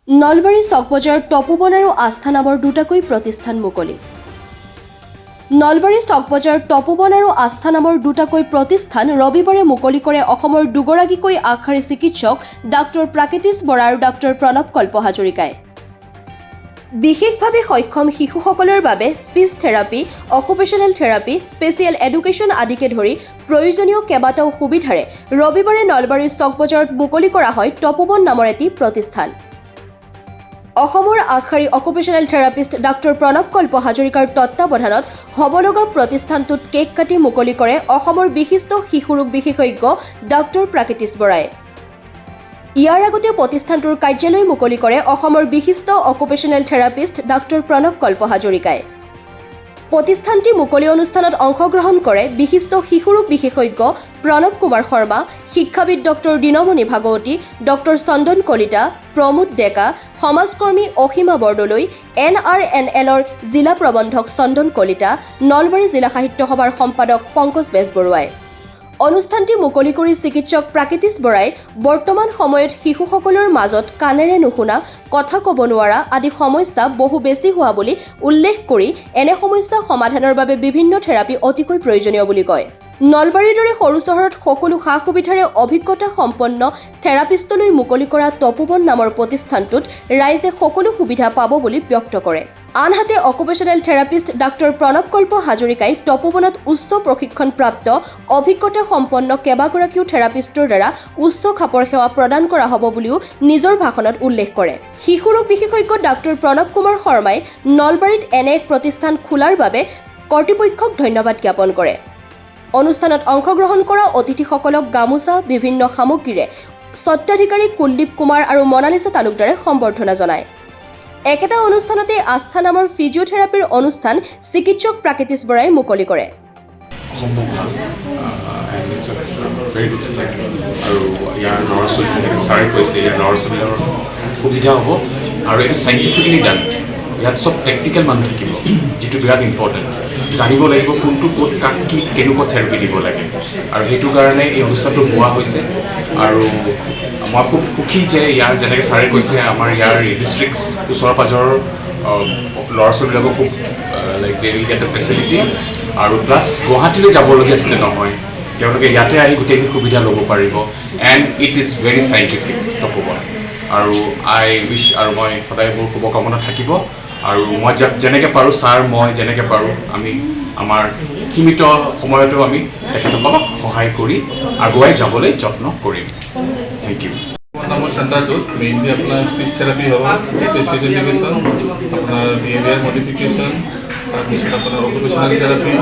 নলবাৰী চকবজাৰ তপোবন আৰু আস্থা নামৰ দুটাকৈ প্ৰতিষ্ঠান মুকলি। নলবাৰী চকবজাৰ তপোবন আৰু আস্থা নামৰ দুটাকৈ প্ৰতিষ্ঠান ৰবিবাৰে মুকলি কৰে অসমৰ দুগৰাকীকৈ আগশাৰী চিকিৎসক ডাক্তৰ প্ৰাকৃতিশ বৰা আৰু ডাক্তৰ প্ৰণৱ কল্প হাজৰিকাই। বিশেষভাৱে সক্ষম শিশুসকলৰ বাবে speech therapy, occupational therapy, special education আদিকে ধৰি প্ৰয়োজনীয় কেইবাটাও সুবিধাৰে ৰবিবাৰে নলবাৰী চকবজাৰত মুকলি কৰা হয় তপোবন নামৰ এটি প্ৰতিষ্ঠান। অসমৰ আগশাৰী অকুপেশ্যনেল থেৰাপিষ্ট ডাক্তৰ প্ৰণৱ কল্প হাজৰিকাৰ তত্বাৱধানত হ'বলগা প্ৰতিষ্ঠানটোত কেক কাটি মুকলি কৰে অসমৰ বিশিষ্ট শিশুৰোগ বিশেষজ্ঞ ডাক্তৰ প্ৰাকৃতিশ বৰাই। ইয়াৰ আগতে প্ৰতিষ্ঠানটোৰ কাৰ্যালয় মুকলি কৰে অসমৰ বিশিষ্ট অকুপেশ্যনেল থেৰাপিষ্ট ডাক্তৰ প্ৰণৱ কল্প হাজৰিকাই। প্ৰতিষ্ঠানটি মুকলি অনুষ্ঠানত অংশগ্ৰহণ কৰে বিশিষ্ট শিশুৰোগ বিশেষজ্ঞ প্ৰণৱ কুমাৰ শৰ্মা, শিক্ষাবিদ ডক্টৰ দিনমণি ভাগৱতী, ডক্টৰ চন্দন কলিতা, প্ৰমোদ ডেকা, সমাজকৰ্মী অসীমা বৰদলৈ, NRNLৰ জিলা প্ৰবন্ধক চন্দন কলিতা, নলবাৰী জিলা সাহিত্য সভাৰ সম্পাদক পংকজ বেজবৰুৱাই। অনুষ্ঠানটি মুকলি কৰি চিকিৎসক প্ৰাকৃতিশ বৰাই বৰ্তমান সময়ত শিশুসকলৰ মাজত কাণেৰে নুশুনা, কথা ক'ব নোৱাৰা আদি সমস্যা বহু বেছি হোৱা বুলি উল্লেখ কৰি এনে সমস্যা সমাধানৰ বাবে বিভিন্ন থেৰাপি অতিকৈ প্ৰয়োজনীয় বুলি কয়। নলবাৰীৰ দৰে সৰু চহৰত সকলো সা সুবিধাৰে অভিজ্ঞতা সম্পন্ন থেৰাপিষ্টলৈ মুকলি কৰা তপোবন নামৰ প্ৰতিষ্ঠানটোত ৰাইজে সকলো সুবিধা পাব বুলি ব্যক্ত কৰে। আনহাতে অকুপেশ্যনেল থেৰাপিষ্ট ডাক্তৰ প্ৰণৱ কল্প হাজৰিকাই তপোবনত উচ্চ প্ৰশিক্ষণপ্ৰাপ্ত অভিজ্ঞতা সম্পন্ন কেইবাগৰাকীও থেৰাপিষ্টৰ দ্বাৰা উচ্চ খাপৰ সেৱা প্ৰদান কৰা হ'ব বুলিও নিজৰ ভাষণত উল্লেখ কৰে। শিশুৰোগ বিশেষজ্ঞ ডাক্তৰ প্ৰণৱ কুমাৰ শৰ্মাই নলবাৰীত এনে এক প্ৰতিষ্ঠান খোলাৰ বাবে কৰ্তৃপক্ষক ধন্যবাদ জ্ঞাপন কৰে। অনুষ্ঠানত অংশগ্ৰহণ কৰা অতিথিসকলক গামোচা, বিভিন্ন সামগ্ৰীৰে স্বত্বাধিকাৰী কুলদীপ কুমাৰ আৰু মনালিছা তালুকদাৰে সম্বৰ্ধনা জনায়। একেটা অনুষ্ঠানতে আস্থা নামৰ ফিজিঅ'থেৰাপিৰ অনুষ্ঠান চিকিৎসক প্ৰাকৃতিশ বৰাই মুকলি কৰে। আৰু ইয়াৰ ল'ৰা ছোৱালী ছাৰে কৈছে ইয়াৰ ল'ৰা ছোৱালীৰ সুবিধা হ'ব আৰু এইটো চাইণ্টিফিকেলি ডান। ইয়াত চব প্ৰেক্টিকেল মানুহ থাকিব, যিটো বিৰাট ইম্পৰ্টেণ্ট। জানিব লাগিব কোনটো ক'ত কাক কি কেনেকুৱা থেৰাপি দিব লাগে, আৰু সেইটো কাৰণে এই অনুষ্ঠানটো হোৱা হৈছে। আৰু মই খুব সুখী যে ইয়াৰ যেনেকৈ ছাৰে কৈছে আমাৰ ইয়াৰ ডিষ্ট্ৰিক্টছ ওচৰ পাজৰৰ ল'ৰা ছোৱালীবিলাকক খুব like they will get the facility, আৰু প্লাছ গুৱাহাটীলৈ যাবলগীয়া যাতে নহয়, তেওঁলোকে ইয়াতে আহি গোটেইখিনি সুবিধা ল'ব পাৰিব। And it is very scientific Tapoban. আৰু আই উইচ, আৰু মই সদায় মোৰ শুভকামনা থাকিব। আৰু মই যেনেকৈ পাৰোঁ, ছাৰ মই যেনেকৈ পাৰোঁ, আমি আমাৰ সীমিত সময়তো আমি তেখেতসকলক সহায় কৰি আগুৱাই যাবলৈ যত্ন কৰিম। Thank you. নামৰ চেণ্টাৰটোত মেইনলি আপোনাৰ স্পীচ থেৰাপি হ'ব, স্পেচিয়েল এডুকেশ্যন, আপোনাৰ বিহেভিয়াৰ মডিফিকেশ্যন, তাৰপিছত আপোনাৰ অকুপেশ্যনেল থেৰাপি,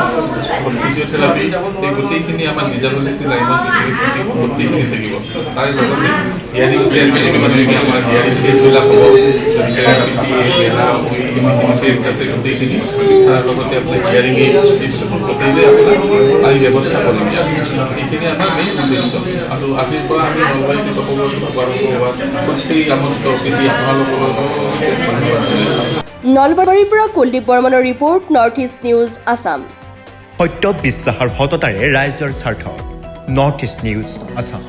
ফিজিঅ'থেৰাপি, এই গোটেইখিনি আমাৰ ডিজাবিলিটি লাইনত যিখিনি গোটেইখিনি থাকিব। তাৰে লগতে হিয়াৰিং কেয়াৰ মানে আমাৰ হিয়াৰিং টেষ্টবিলাক হ'ব, টেষ্ট আছে গোটেইখিনি। তাৰ লগতে আপোনাৰ হিয়াৰিং গোটেইলৈ আপোনাৰ আমি ব্যৱস্থা কৰিম। এইখিনি আমাৰ মেইন উদ্দেশ্য। আৰু আজিৰ পৰা আমি নলবাৰী গোটেই আমাৰ স্থিতি আপোনালোকৰ নলবাৰীৰ পৰা কুলদীপ বৰ্মনৰ report, north east news Assam. সত্য, বিশ্বাস আৰু সততাৰে ৰাইজৰ স্বাৰ্থ, নৰ্থ ইষ্ট নিউজ আছাম।